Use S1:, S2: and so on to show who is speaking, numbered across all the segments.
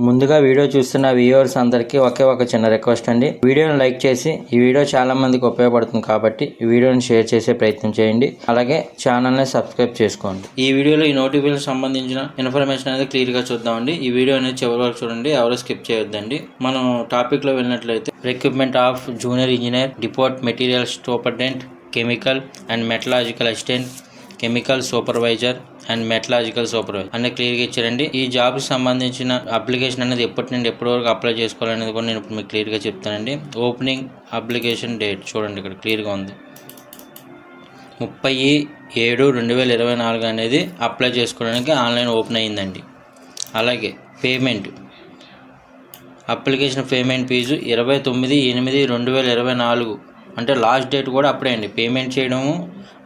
S1: ముందుగా వీడియో చూస్తున్న వ్యూవర్స్ అందరికీ ఒకే ఒక చిన్న రిక్వెస్ట్ అండి. వీడియోని లైక్ చేసి ఈ వీడియో చాలా మందికి ఉపయోగపడుతుంది కాబట్టి ఈ వీడియోని షేర్ చేసే ప్రయత్నం చేయండి. అలాగే ఛానల్ని సబ్స్క్రైబ్ చేసుకోండి. ఈ వీడియోలో ఈ నోటిఫికేషన్ సంబంధించిన ఇన్ఫర్మేషన్ అనేది క్లియర్గా చూద్దామండి. ఈ వీడియో అనేది చివరి వరకు చూడండి, ఎవరు స్కిప్ చేయొద్దండి. మనం టాపిక్లో వెళ్ళినట్లయితే recruitment of junior engineer, deport material superintendent, chemical and మెటలాజికల్ assistant, chemical supervisor and మెటలాజికల్ supervisor అనే క్లియర్గా ఇచ్చారండి. ఈ జాబ్కి సంబంధించిన అప్లికేషన్ అనేది ఎప్పటి నుండి ఎప్పటి వరకు అప్లై చేసుకోవాలనేది కూడా నేను ఇప్పుడు మీకు క్లియర్గా చెప్తానండి. ఓపెనింగ్ అప్లికేషన్ డేట్ చూడండి, ఇక్కడ క్లియర్గా ఉంది. 30/7/2024 అనేది అప్లై చేసుకోవడానికి ఆన్లైన్ ఓపెన్ అయ్యిందండి. అలాగే పేమెంట్, అప్లికేషన్ పేమెంట్ ఫీజు 29/8/2024 అంటే లాస్ట్ డేట్ కూడా అప్పుడే అండి. పేమెంట్ చేయడము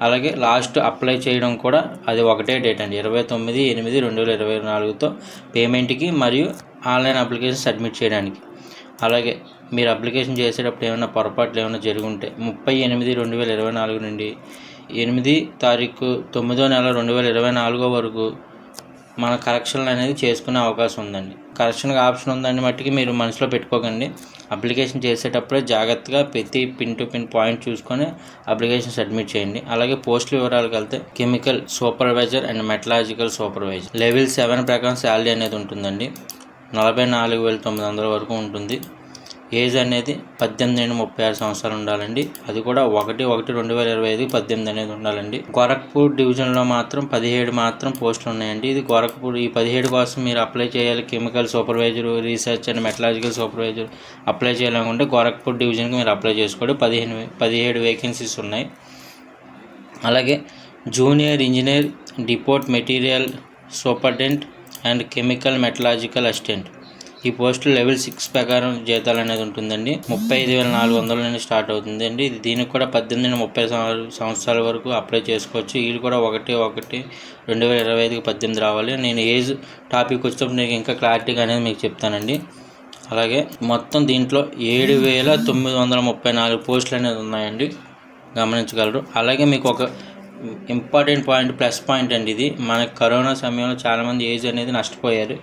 S1: అలాగే లాస్ట్ అప్లై చేయడం కూడా అది ఒకటే డేట్ అండి. 29/8/2024తో పేమెంట్కి మరియు ఆన్లైన్ అప్లికేషన్ సబ్మిట్ చేయడానికి. అలాగే మీరు అప్లికేషన్ చేసేటప్పుడు ఏమైనా పొరపాట్లు ఏమైనా జరిగి ఉంటే 30/8/2024 నుండి 8/9/2024 వరకు మన కరెక్షన్లు అనేది చేసుకునే అవకాశం ఉందండి. కరెక్షన్కి ఆప్షన్ ఉందండి, మట్టికి మీరు మనసులో పెట్టుకోకండి. అప్లికేషన్ చేసేటప్పుడే జాగ్రత్తగా ప్రతి పిన్ టు పిన్ పాయింట్ చూసుకొని అప్లికేషన్ సబ్మిట్ చేయండి. అలాగే పోస్టుల వివరాలకు వెళ్తే chemical supervisor and మెటలాజికల్ supervisor level 7 ప్రకారం శాలరీ అనేది ఉంటుందండి. 44,900 వరకు ఉంటుంది. ఏజ్ అనేది 18 నుండి 36 సంవత్సరాలు ఉండాలండి. అది కూడా 1/1/2025 18 అనేది ఉండాలండి. గోరఖ్పూర్ డివిజన్లో మాత్రం 17 మాత్రం పోస్టులు ఉన్నాయండి. ఇది గోరఖ్పూర్. ఈ 17 కోసం మీరు అప్లై చేయాలి. Chemical supervisor, research and మెటలాజికల్ supervisor apply చేయాలనుకుంటే గోరఖ్పూర్ డివిజన్కి మీరు అప్లై చేసుకోండి. 17 వేకెన్సీస్ ఉన్నాయి. అలాగే junior engineer, deport material superintendent and chemical మెటలాజికల్ assistant ఈ పోస్టులు లెవెల్ 6 ప్రకారం జీతాలు అనేది ఉంటుందండి. 35,400 నుండి స్టార్ట్ అవుతుందండి. దీనికి కూడా 18 నుండి 30 సంవత్సరాల వరకు అప్లై చేసుకోవచ్చు. వీళ్ళు కూడా 1/1/2025 18 రావాలి. నేను ఏజ్ టాపిక్ వచ్చినప్పుడు నేను ఇంకా క్లారిటీగా అనేది మీకు చెప్తానండి. అలాగే మొత్తం దీంట్లో 7,934 పోస్టులు అనేది ఉన్నాయండి, గమనించగలరు. అలాగే మీకు ఒక ఇంపార్టెంట్ పాయింట్, ప్లస్ పాయింట్ అండి ఇది. మనకి కరోనా సమయంలో చాలామంది ఏజ్ అనేది నష్టపోయారు.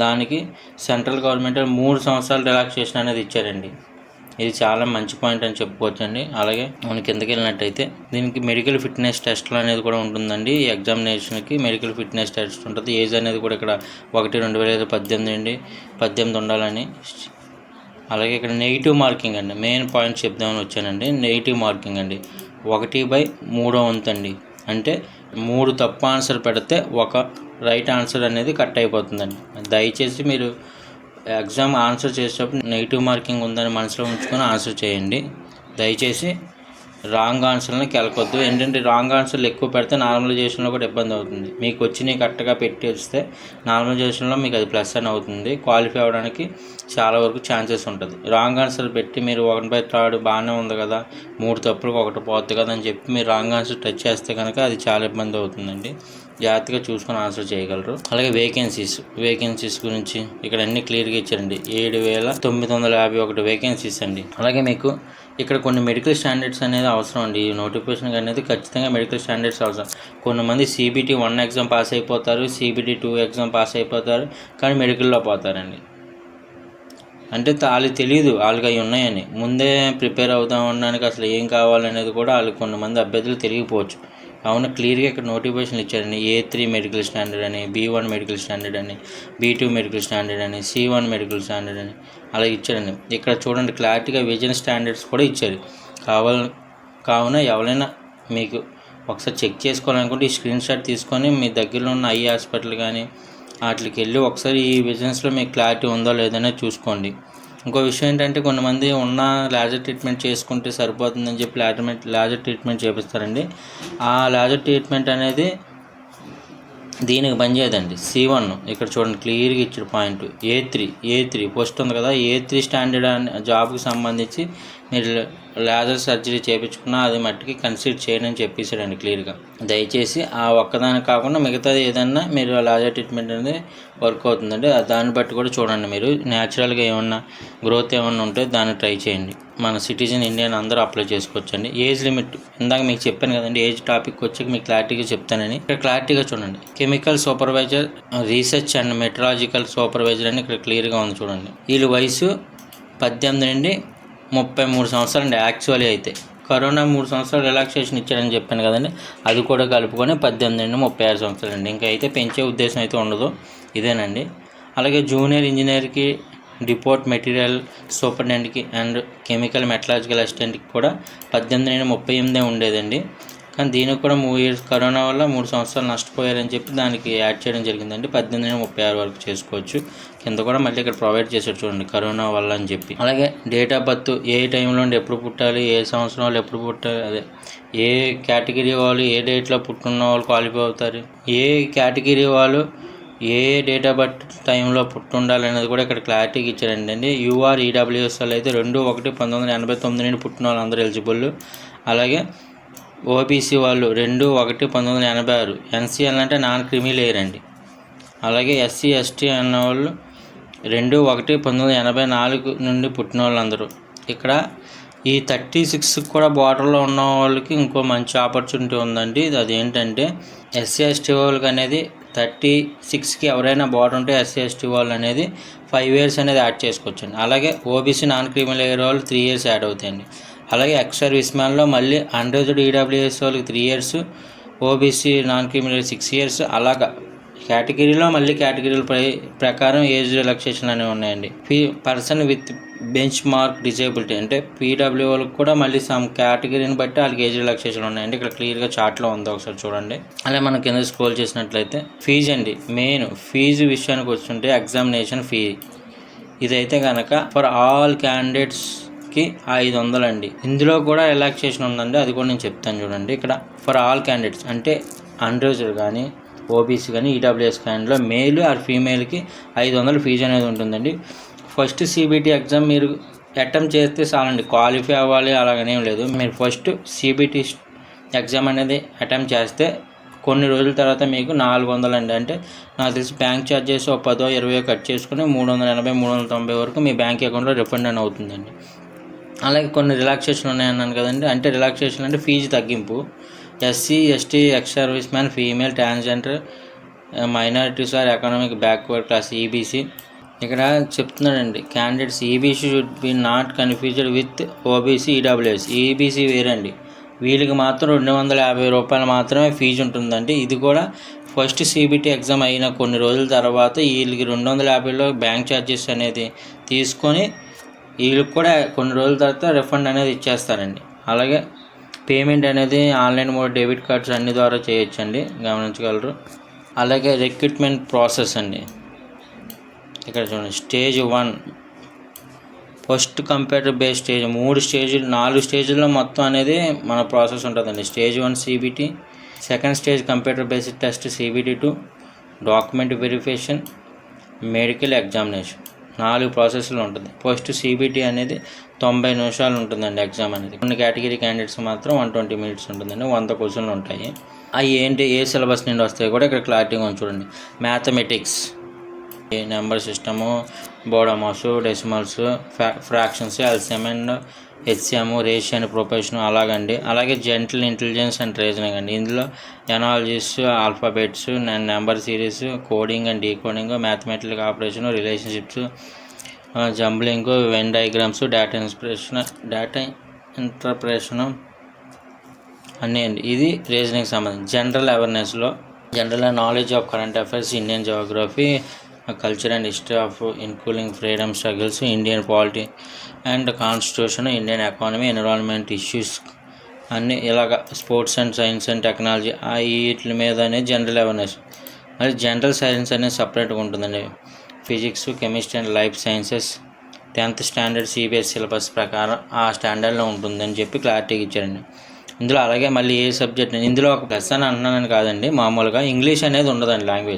S1: దానికి సెంట్రల్ గవర్నమెంట్ 3 సంవత్సరాల రిలాక్సేషన్ అనేది ఇచ్చారండి. ఇది చాలా మంచి పాయింట్ అని చెప్పుకోవచ్చండి. అలాగే మనం కిందకి వెళ్ళినట్టయితే దీనికి మెడికల్ ఫిట్నెస్ టెస్ట్లు అనేది కూడా ఉంటుందండి. ఈ ఎగ్జామినేషన్కి మెడికల్ ఫిట్నెస్ టెస్ట్ ఉంటుంది. ఏజ్ అనేది కూడా ఇక్కడ 1/2018 నుండి 18 ఉండాలని. అలాగే ఇక్కడ నెగిటివ్ మార్కింగ్ అండి, మెయిన్ పాయింట్ చెప్దామని వచ్చానండి. నెగిటివ్ మార్కింగ్ అండి 1/3 వంతు అండి. అంటే 3 తప్పు ఆన్సర్ పెడితే ఒక రైట్ ఆన్సర్ అనేది కట్ అయిపోతుందండి. దయచేసి మీరు ఎగ్జామ్ ఆన్సర్ చేసేటప్పుడు నెగిటివ్ మార్కింగ్ ఉందని మనసులో ఉంచుకొని ఆన్సర్ చేయండి. దయచేసి రాంగ్ ఆన్సర్ని కెలకొద్దు. ఏంటంటే రాంగ్ ఆన్సర్లు ఎక్కువ పెడితే నార్మలైజేషన్లో కూడా ఇబ్బంది అవుతుంది. మీకు వచ్చినవి కరెక్ట్గా పెట్టి వస్తే నార్మలైజేషన్లో మీకు అది ప్లస్ అని అవుతుంది. క్వాలిఫై అవ్వడానికి చాలా వరకు ఛాన్సెస్ ఉంటుంది. రాంగ్ ఆన్సర్ పెట్టి మీరు 1/3 బాగానే ఉంది కదా, 3 తప్పులకు 1 పోద్ది కదా అని చెప్పి మీరు రాంగ్ ఆన్సర్ టచ్ చేస్తే కనుక అది చాలా ఇబ్బంది అవుతుందండి. జాగ్రత్తగా చూసుకొని ఆన్సర్ చేయగలరు. అలాగే వేకెన్సీస్ గురించి ఇక్కడ అన్ని క్లియర్గా ఇచ్చారండి. 7,951 వేకెన్సీస్ అండి. అలాగే మీకు ఇక్కడ కొన్ని మెడికల్ స్టాండర్డ్స్ అనేది అవసరం అండి. ఈ నోటిఫికేషన్ అనేది ఖచ్చితంగా మెడికల్ స్టాండర్డ్స్ అవసరం. కొంతమంది CBT 1 ఎగ్జామ్ పాస్ అయిపోతారు, CBT 2 ఎగ్జామ్ పాస్ అయిపోతారు, కానీ మెడికల్లో పోతారండి. అంటే వాళ్ళకి తెలియదు వాళ్ళకి అవి ఉన్నాయని. ముందే ప్రిపేర్ అవుతా ఉండడానికి అసలు ఏం కావాలనేది కూడా వాళ్ళకి కొంతమంది అభ్యర్థులు తెలియకపోవచ్చు. కావున క్లియర్గా ఇక్కడ నోటిఫికేషన్ ఇచ్చారండి. A3 మెడికల్ స్టాండర్డ్ అని, B1 మెడికల్ స్టాండర్డ్ అని, B2 మెడికల్ స్టాండర్డ్ అని, C1 మెడికల్ స్టాండర్డ్ అని అలా ఇచ్చారండి. ఇక్కడ చూడండి క్లారిటీగా విజన్ స్టాండర్డ్స్ కూడా ఇచ్చారు. కావున ఎవరైనా మీకు ఒకసారి చెక్ చేసుకోవాలనుకుంటే ఈ స్క్రీన్ షాట్ తీసుకొని మీ దగ్గరలో ఉన్న ఐ హాస్పిటల్ కానీ వాటికి వెళ్ళి ఒకసారి ఈ విజన్స్లో మీకు క్లారిటీ ఉందో లేదనే చూసుకోండి. ఇంకో విషయం ఏంటంటే కొంతమంది ఉన్న లేజర్ ట్రీట్మెంట్ చేసుకుంటే సరిపోతుందని చెప్పి లేజర్ ట్రీట్మెంట్ చేపిస్తారండి. ఆ లేజర్ ట్రీట్మెంట్ అనేది దీనికి పనిచేయదండి. C1 ఇక్కడ చూడండి క్లియర్గా ఇచ్చిన పాయింట్. A3 పోస్ట్ ఉంది కదా, A3 స్టాండర్డ్ జాబ్కి సంబంధించి మీరు లేజర్ సర్జరీ చేయించుకున్నా అది మట్టికి కన్సిడర్ చేయనని చెప్పేసాడండి క్లియర్గా. దయచేసి ఆ ఒక్కదానికి కాకుండా మిగతాది ఏదన్నా మీరు లేజర్ ట్రీట్మెంట్ అనేది వర్క్ అవుతుందండి. దాన్ని బట్టి కూడా చూడండి. మీరు న్యాచురల్గా ఏమన్నా గ్రోత్ ఏమన్నా ఉంటే దాన్ని ట్రై చేయండి. మన సిటిజన్ ఇండియన్ అందరూ అప్లై చేసుకోవచ్చండి. ఏజ్ లిమిట్ ఇందాక మీకు చెప్పాను కదండి, ఏజ్ టాపిక్ వచ్చాక మీకు క్లారిటీగా చెప్తానని. ఇక్కడ క్లారిటీగా చూడండి, chemical supervisor, research and meteorological supervisor అని ఇక్కడ క్లియర్గా ఉంది చూడండి. వీళ్ళ వయసు 18 నుండి 33 సంవత్సరాలు అండి. యాక్చువల్లీ అయితే కరోనా 3 సంవత్సరాలు రిలాక్సేషన్ ఇచ్చారని చెప్పాను కదండి, అది కూడా కలుపుకొని 18 నుండి 36 సంవత్సరాలు అండి. ఇంకా అయితే పెంచే ఉద్దేశం అయితే ఉండదు, ఇదేనండి. అలాగే జూనియర్ ఇంజనీర్కి, డిపోర్ట్ మెటీరియల్ సూపరింటెండెంట్కి అండ్ కెమికల్ మెటలాజికల్ అసిస్టెంట్కి కూడా 18 నుండి 38 ఉండేదండి. కానీ దీనికి కూడా 3 ఇయర్స్ కరోనా వల్ల 3 సంవత్సరాలు నష్టపోయారని చెప్పి దానికి యాడ్ చేయడం జరిగిందండి. 18 నుండి 36 వరకు చేసుకోవచ్చు. కింద కూడా మళ్ళీ ఇక్కడ ప్రొవైడ్ చేశారు చూడండి, కరోనా వల్ల అని చెప్పి. అలాగే డేట్ ఆఫ్ బర్త్, ఏ టైంలో ఎప్పుడు పుట్టాలి, ఏ సంవత్సరం వాళ్ళు ఎప్పుడు పుట్టాలి, అదే ఏ కేటగిరీ వాళ్ళు ఏ డేట్లో పుట్టున్న వాళ్ళు క్వాలిఫై అవుతారు, ఏ కేటగిరీ వాళ్ళు ఏ డేట్ ఆఫ్ బర్త్ టైంలో పుట్టుండాలి అనేది కూడా ఇక్కడ క్లారిటీగా ఇచ్చారండి. యూఆర్ ఈడబ్ల్యూఎస్ వాళ్ళు అయితే 2/1/1989 నుండి పుట్టిన వాళ్ళు అందరూ ఎలిజిబుల్. అలాగే ఓబీసీ వాళ్ళు 2/1/1986, ఎన్సీఎల్ అంటే నాన్ క్రిమీ లేయర్ అండి. అలాగే ఎస్సీ ఎస్టీ అన్న వాళ్ళు 2/1/1984 నుండి పుట్టిన వాళ్ళు అందరూ. ఇక్కడ ఈ 36 కూడా బార్డర్లో ఉన్న వాళ్ళకి ఇంకో మంచి ఆపర్చునిటీ ఉందండి. అదేంటంటే ఎస్సీ ఎస్టీ వాళ్ళకి అనేది 36కి ఎవరైనా బార్డర్ ఉంటే ఎస్సీ ఎస్టీ వాళ్ళు అనేది 5 ఇయర్స్ అనేది యాడ్ చేసుకోవచ్చండి. అలాగే ఓబీసీ నాన్ క్రిమినల్ లేయర్ వాళ్ళు 3 ఇయర్స్ యాడ్ అవుతాయండి. అలాగే ఎక్స్ సర్వీస్ మ్యాన్లో మళ్ళీ అన్రిజర్వ్డ్ ఈడబ్ల్యూఎస్ వాళ్ళకి 3 years, OBC non criminal 6 years. అలాగా కేటగిరీలో మళ్ళీ కేటగిరీల ప్రకారం ఏజ్ రిలాక్సేషన్ అనేవి ఉన్నాయండి. Person with bench mark disability అంటే పీడబ్ల్యూ వాళ్ళకి కూడా మళ్ళీ సమ్ కేటగిరీని బట్టి వాళ్ళకి ఏజ్ రిలాక్సేషన్ ఉన్నాయండి. ఇక్కడ క్లియర్గా చార్ట్లో ఉంది, ఒకసారి చూడండి. అలాగే మనం కింద స్క్రోల్ చేసినట్లయితే ఫీజు అండి. మెయిన్ ఫీజు విషయానికి వస్తుంటే ఎగ్జామినేషన్ ఫీ ఇదైతే కనుక ఫర్ ఆల్ క్యాండిడేట్స్కి 500 అండి. ఇందులో కూడా రిలాక్సేషన్ ఉందండి, అది కూడా నేను చెప్తాను చూడండి. ఇక్కడ ఫర్ ఆల్ క్యాండిడేట్స్ అంటే అన్రిజర్వ్డ్ కానీ ఓబీసీ కానీ ఈడబ్ల్యూఎస్ క్యాండిడేట్లో మేల్ ఆర్ ఫీమేల్కి 500 ఫీజు అనేది ఉంటుందండి. ఫస్ట్ సిబిటి ఎగ్జామ్ మీరు అటెంప్ట్ చేస్తే చాలండి, క్వాలిఫై అవ్వాలి అలాగనేం లేదు. మీరు ఫస్ట్ సిబిటి ఎగ్జామ్ అనేది అటెంప్ట్ చేస్తే కొన్ని రోజుల తర్వాత మీకు 400 అండి. అంటే నాకు తెలిసి బ్యాంక్ ఛార్జెస్ 10-20 కట్ చేసుకుని 380-390 వరకు మీ బ్యాంక్ అకౌంట్లో రిఫండ్ అని అవుతుందండి. అలాగే కొన్ని రిలాక్సేషన్ ఉన్నాయన్నాను కదండి, అంటే రిలాక్సేషన్ అంటే ఫీజు తగ్గింపు. SC ST ex service man, female, transgender, minorities or economic backward class EBC. ఇక్కడ చెప్తున్నాడండి, candidates EBC should be not confused with OBC EWS. EBC వేరండి, వీళ్ళకి మాత్రం 250 రూపాయలు మాత్రమే ఫీజు ఉంటుందండి. ఇది కూడా ఫస్ట్ సిబిటి ఎగ్జామ్ అయిన కొన్ని రోజుల తర్వాత వీళ్ళకి 250లో బ్యాంక్ ఛార్జెస్ అనేది తీసుకొని వీళ్ళకి కూడా కొన్ని రోజుల తర్వాత రిఫండ్ అనేది ఇచ్చేస్తారండి. అలాగే పేమెంట్ అనేది ఆన్లైన్ మోడ్, డెబిట్ కార్డ్స్ అన్ని ద్వారా చేయొచ్చండి, గమనించగలరు. అలాగే రిక్రూట్మెంట్ ప్రాసెస్ అండి, ఇక్కడ చూడండి. Stage 1 first computer based stage, 4 స్టేజ్లో మొత్తం అనేది మన ప్రాసెస్ ఉంటుందండి. Stage 1 CBT, second stage computer based test CBT 2, document verification, medical examination. 4 ప్రాసెస్లు ఉంటుంది. ఫస్ట్ సిబిటి అనేది 90 నిమిషాలు ఉంటుందండి ఎగ్జామ్ అనేది. కొన్ని కేటగిరీ క్యాండిడేట్స్ మాత్రం 120 మినిట్స్ ఉంటుందండి. 100 క్వశ్చన్లు ఉంటాయి. అవి ఏంటి, ఏ సిలబస్ నుండి వస్తాయి కూడా ఇక్కడ క్లారిటీగా ఉంది చూడండి. Mathematics, number system, BODMAS, decimals, fractions, LCM and HCM, ratio and proportion అలాగండి. అలాగే జనరల్ ఇంటెలిజెన్స్ అండ్ రీజనింగ్ అండి. ఇందులో analogies, alphabets, number series, coding and decoding, mathematical operation, relationships, jumbling, Venn diagrams, data interpretation అన్నీ అండి. ఇది reasoning సంబంధించి. General అవేర్నెస్లో general knowledge of current affairs, Indian geography, culture and history of including freedom struggles, Indian polity and constitution, Indian economy, environment issues అన్నీ ఇలాగ. Sports and science and technology వీటి మీద అనేది జనరల్ అవేర్నెస్. మరి general science అనేది సపరేట్గా ఉంటుందండి. Physics, chemistry and life sciences 10th standard CBSE syllabus ప్రకారం ఆ స్టాండర్డ్లో ఉంటుందని చెప్పి క్లారిటీగా ఇచ్చారండి. ఇందులో అలాగే మళ్ళీ ఏ సబ్జెక్ట్, ఇందులో ఒక ప్లస్ అని అంటున్నానని కాదండి, మామూలుగా ఇంగ్లీష్ అనేది ఉండదండి.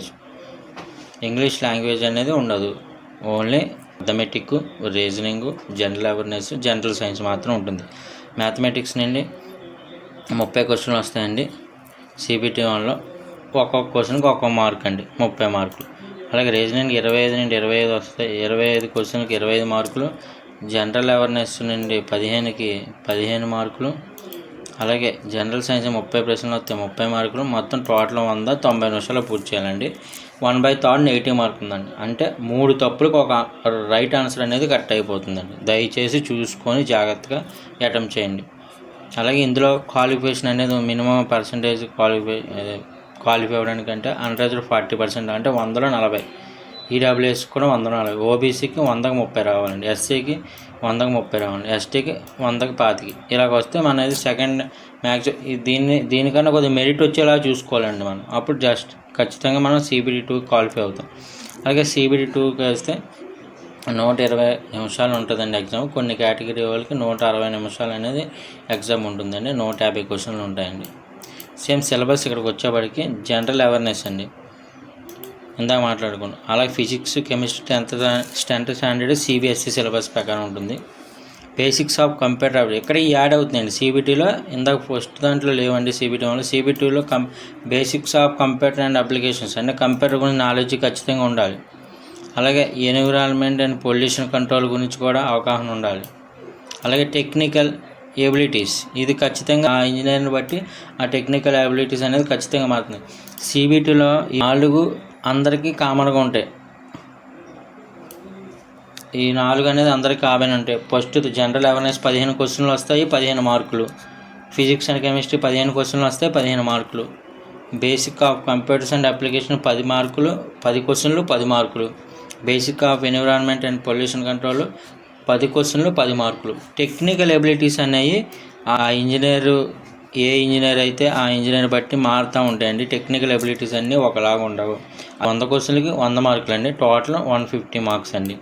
S1: ఇంగ్లీష్ లాంగ్వేజ్ అనేది ఉండదు. Only mathematic, reasoning, general awareness, general science మాత్రం ఉంటుంది. మ్యాథమెటిక్స్ నుండి 30 క్వశ్చన్లు వస్తాయండి. సిబిటి 1లో ఒక్కొక్క క్వశ్చన్కి ఒక్కొక్క మార్క్ అండి, 30 మార్కులు. అలాగే రీజనింగ్ 25 నుండి 25 వస్తాయి. 25 క్వశ్చన్కి 25 మార్కులు. జనరల్ అవేర్నెస్ నుండి 15కి 15 మార్కులు, అలాగే జనరల్ సైన్స్ 30 ప్రశ్నలు వస్తే 30 మార్కులు. మొత్తం టోటల్ 90 నిమిషాలు పూర్తి చేయాలండి. 1/3 80 మార్కులు ఉందండి. అంటే 3 తప్పులకు ఒక రైట్ ఆన్సర్ అనేది కట్ అయిపోతుందండి. దయచేసి చూసుకొని జాగ్రత్తగా అటెంప్ట్ చేయండి. అలాగే ఇందులో క్వాలిఫికేషన్ అనేది మినిమం పర్సంటేజ్ క్వాలిఫై అవ్వడానికి అంటే అన్రిజర్వ్డ్ 40% అంటే 100లో 40. ఈడబ్ల్యూఎస్ కూడా 140, ఓబీసీకి 100కి 30 రావాలండి, ఎస్సీకి 100కి 30 రావాలండి, ఎస్టీకి 100కి 25. ఇలాగ వస్తే మన సెకండ్ మ్యాక్స్ దీనికన్నా కొద్దిగా మెరిట్ వచ్చేలా చూసుకోవాలండి మనం. అప్పుడు ఖచ్చితంగా మనం CBT2 క్వాలిఫై అవుతాం. అలాగే CBT2కి వేస్తే 120 నిమిషాలు ఉంటుందండి ఎగ్జామ్. కొన్ని కేటగిరీ వాళ్ళకి 160 నిమిషాలు అనేది ఎగ్జామ్ ఉంటుందండి. 150 క్వశ్చన్లు ఉంటాయండి. సేమ్ సిలబస్ ఇక్కడికి వచ్చేప్పటికి జనరల్ అవేర్నెస్ అండి, ఇందాక మాట్లాడుకున్నాం. అలాగే physics, chemistry 10th standard CBSE syllabus ప్రకారం ఉంటుంది. బేసిక్స్ ఆఫ్ కంప్యూటర్ అప్లికేషన్ ఇక్కడ యాడ్ అవుతుందండి. CBTలో ఇందాక ఫస్ట్ దాంట్లో లేవండి. CBT2లో basics of computer and applications అంటే కంప్యూటర్ గురించి నాలెడ్జ్ ఖచ్చితంగా ఉండాలి. అలాగే ఎన్విరాన్మెంట్ అండ్ పొల్యూషన్ కంట్రోల్ గురించి కూడా అవగాహన ఉండాలి. అలాగే టెక్నికల్ ఎబిలిటీస్, ఇది ఖచ్చితంగా ఆ ఇంజనీర్ని బట్టి ఆ టెక్నికల్ ఎబిలిటీస్ అనేది ఖచ్చితంగా మారుతుంది. CBTలో 4 అందరికీ కామన్గా ఉంటాయి. ఈ 4 అనేది అందరికీ కామన్ ఉంటాయి. ఫస్ట్ జనరల్ అవేర్నెస్ 15 క్వశ్చన్లు వస్తాయి, 15 మార్కులు. ఫిజిక్స్ అండ్ కెమిస్ట్రీ 15 క్వశ్చన్లు వస్తాయి, 15 మార్కులు. Basic of computers and application 10 మార్కులు, 10 క్వశ్చన్లు 10 మార్కులు. Basic of environment and pollution control 10 క్వశ్చన్లు 10 మార్కులు. టెక్నికల్ ఎబిలిటీస్ అనేవి ఆ ఏ ఇంజనీర్ అయితే ఆ ఇంజనీర్ బట్టి మారుతూ ఉంటాయండి. టెక్నికల్ ఎబిలిటీస్ అన్నీ ఒకలాగా ఉండవు. 100 క్వశ్చన్లకి 100 మార్కులు అండి. టోటల్ 150 మార్క్స్ అండి.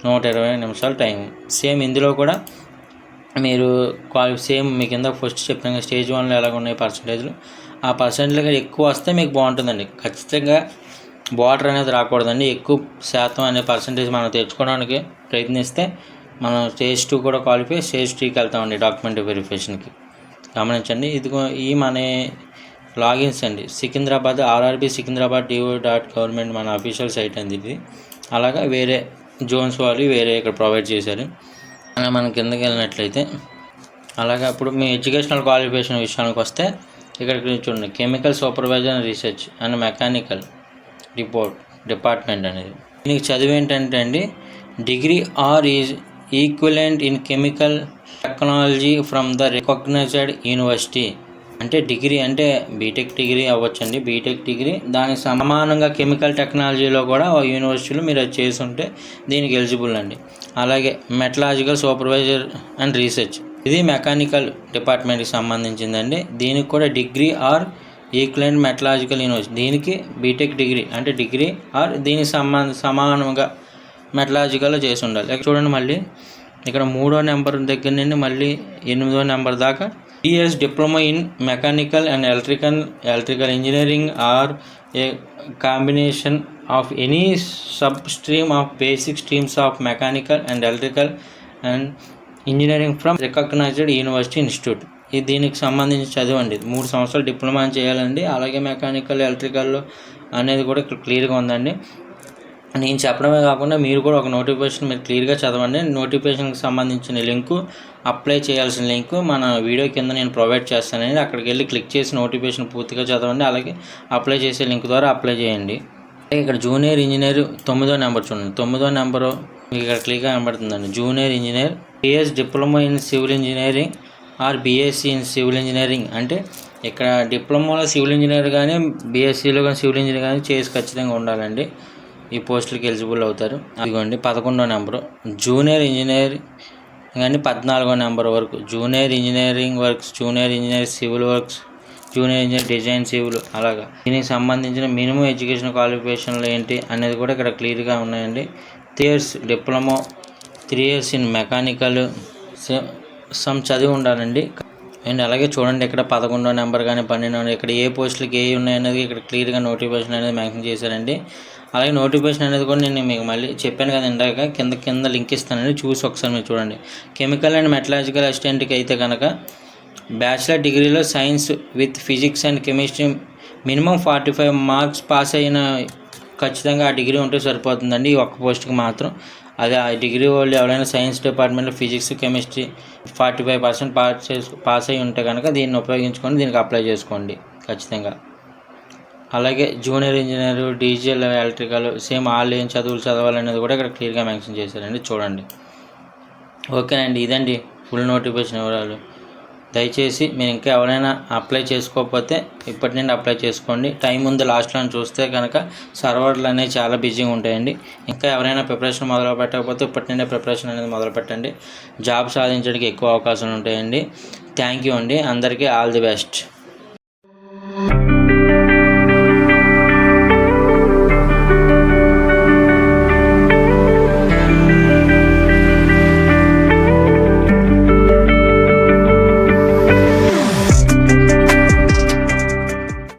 S1: 120 నిమిషాలు టైం. సేమ్ ఇందులో కూడా మీరు సేమ్ మీ కింద ఫస్ట్ చెప్పిన స్టేజ్ 1లో ఎలాగ ఉన్నాయి పర్సంటేజ్లు, ఆ పర్సంటేజ్ ఎక్కువ వస్తే మీకు బాగుంటుందండి. ఖచ్చితంగా బార్డర్ అనేది రాకూడదండి. ఎక్కువ శాతం అనే పర్సంటేజ్ మనం తెచ్చుకోవడానికి ప్రయత్నిస్తే మనం స్టేజ్ 2 కూడా క్వాలిఫై, స్టేజ్ 3కి వెళ్తామండి డాక్యుమెంట్ వెరిఫికేషన్కి. గమనించండి. ఇదిగో ఈ మన లాగిన్స్ అండి. సికింద్రాబాద్ RRB సికింద్రాబాద్ DO.gov మన అఫీషియల్ సైట్ అండి ఇది. అలాగా వేరే జోన్స్ వాళ్ళు వేరే ఇక్కడ ప్రొవైడ్ చేశారు. అలా మనం కిందకి వెళ్ళినట్లయితే అలాగే అప్పుడు మీ ఎడ్యుకేషనల్ క్వాలిఫికేషన్ విషయానికి వస్తే ఇక్కడికి చూడండి, chemical supervisor and research and mechanical department అనేది. దీనికి చదివి ఏంటంటే అండి, degree or is equivalent in chemical technology from the recognised university. అంటే డిగ్రీ అంటే బీటెక్ డిగ్రీ అవ్వచ్చండి. బీటెక్ డిగ్రీ దానికి సమానంగా కెమికల్ టెక్నాలజీలో కూడా యూనివర్సిటీలో మీరు అది చేసి ఉంటే దీనికి ఎలిజిబుల్ అండి. అలాగే మెటలాజికల్ సూపర్వైజర్ అండ్ రీసెర్చ్, ఇది మెకానికల్ డిపార్ట్మెంట్కి సంబంధించిందండి. దీనికి కూడా డిగ్రీ ఆర్ ఈక్వలెంట్ మెటలాజికల్ యూనివర్సిటీ, దీనికి బీటెక్ డిగ్రీ అంటే డిగ్రీ ఆర్ దీనికి సమానంగా మెటలాజికల్లో చేసి ఉండాలి. చూడండి మళ్ళీ ఇక్కడ 3వ నెంబర్ దగ్గర నుండి మళ్ళీ 8వ నెంబర్ దాకా BS diploma in mechanical and electrical engineering or a combination of any sub stream of basic streams of mechanical and electrical and engineering from recognised university institute. ఇది దీనికి సంబంధించి చదవండి. 3 సంవత్సరాలు డిప్లొమా చేయాలండి. అలాగే మెకానికల్ ఎలక్ట్రికల్ అనేది కూడా క్లియర్గా ఉందండి. నేను చెప్పడమే కాకుండా మీరు కూడా ఒక నోటిఫికేషన్ మీరు క్లియర్గా చదవండి. నోటిఫికేషన్కి సంబంధించిన లింకు, అప్లై చేయాల్సిన లింకు మన వీడియో కింద నేను ప్రొవైడ్ చేస్తానండి. అక్కడికి వెళ్ళి క్లిక్ చేసి నోటిఫికేషన్ పూర్తిగా చదవండి. అలాగే అప్లై చేసే లింక్ ద్వారా అప్లై చేయండి. ఇక్కడ జూనియర్ ఇంజనీర్ 9వ నెంబర్ చూడండి. 9వ నెంబరు మీకు ఇక్కడ క్లియర్గా కనబడుతుందండి. Junior engineer BS diploma in civil engineering or BSc in civil engineering. అంటే ఇక్కడ డిప్లొమాలో సివిల్ ఇంజనీర్ కానీ BScలో కానీ సివిల్ ఇంజనీర్ కానీ చేసి ఖచ్చితంగా ఉండాలండి. ఈ పోస్టులకి ఎలిజిబుల్ అవుతారు. అదిగోండి 11వ నెంబరు జూనియర్ ఇంజనీర్ కానీ 14వ నెంబర్ వరకు junior engineering works, junior engineer civil works, junior engineer design civil. అలాగా దీనికి సంబంధించిన మినిమం ఎడ్యుకేషన్ క్వాలిఫికేషన్లు ఏంటి అనేది కూడా ఇక్కడ క్లియర్గా ఉన్నాయండి. 3 years diploma, 3 years in mechanical some చదివి ఉండాలండి. అండ్ అలాగే చూడండి ఇక్కడ 11వ నెంబర్ కానీ 12వ ఇక్కడ ఏ పోస్టులకి ఏ ఉన్నాయనేది ఇక్కడ క్లియర్గా నోటిఫికేషన్ అనేది మెన్షన్ చేశారండి. అలాగే నోటిఫికేషన్ అనేది కూడా నేను మీకు మళ్ళీ చెప్పాను కదా ఇందాక, కింద లింక్ ఇస్తానండి, చూసి ఒకసారి మీరు చూడండి. కెమికల్ అండ్ మెటలాజికల్ అసిస్టెంట్కి అయితే కనుక బ్యాచిలర్ డిగ్రీలో science with physics and chemistry minimum 45 marks pass అయిన ఖచ్చితంగా ఆ డిగ్రీ ఉంటే సరిపోతుందండి ఈ ఒక్క పోస్ట్కి మాత్రం. అదే ఆ డిగ్రీ వాళ్ళు ఎవరైనా సైన్స్ డిపార్ట్మెంట్లో ఫిజిక్స్ కెమిస్ట్రీ 45% పాస్ అయ్యి ఉంటే కనుక దీన్ని ఉపయోగించుకొని దీనికి అప్లై చేసుకోండి ఖచ్చితంగా. అలాగే junior engineer, diesel, electrical same వాళ్ళు ఏం చదువులు చదవాలనేది కూడా ఇక్కడ క్లియర్గా మెన్షన్ చేశారండి, చూడండి. ఓకేనండి, ఇదండి ఫుల్ నోటిఫికేషన్ వివరాలు. దయచేసి మీరు ఇంకా ఎవరైనా అప్లై చేసుకోకపోతే ఇప్పటి నుండి అప్లై చేసుకోండి. టైం ఉంది లాస్ట్లో చూస్తే కనుక సర్వర్లు అనేవి చాలా బిజీగా ఉంటాయండి. ఇంకా ఎవరైనా ప్రిపరేషన్ మొదలు పెట్టకపోతే ఇప్పటి నుండే ప్రిపరేషన్ అనేది మొదలు పెట్టండి. జాబ్ సాధించడానికి ఎక్కువ అవకాశాలు ఉంటాయండి. థ్యాంక్ యూ అండి, అందరికీ ఆల్ ది బెస్ట్.